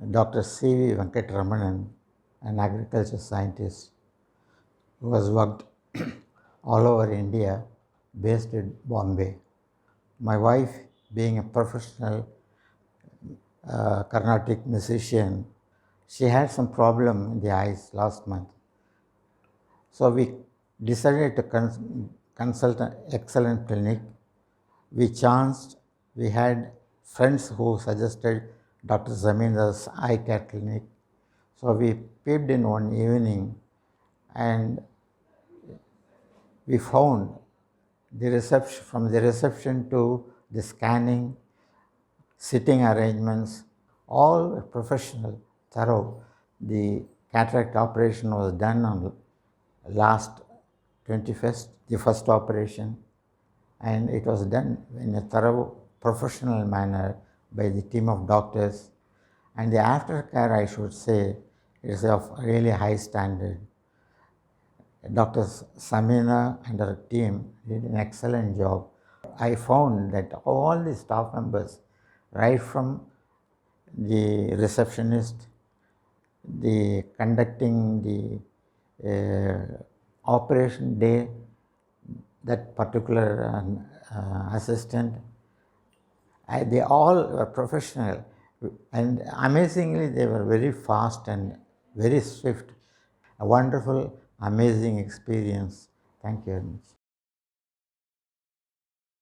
Dr. C. Venkatraman, an agriculture scientist who has worked all over India, based in Bombay. My wife, being a professional Carnatic musician, she had some problem in the eyes last month. So we decided to consult an excellent clinic. We had friends who suggested Dr. Zamindar's eye care clinic. So we peeped in one evening and we found from the reception to the scanning, sitting arrangements, all were professional, thorough. The cataract operation was done on last 21st, the first operation, and it was done in a thorough professional manner by the team of doctors. And the aftercare, I should say, is of really high standard. Dr. Samina and her team did an excellent job. I found that all the staff members, right from the receptionist, the conducting the operation day, that particular assistant, they all were professional, and amazingly they were very fast and very swift. A wonderful, amazing experience. Thank you very much.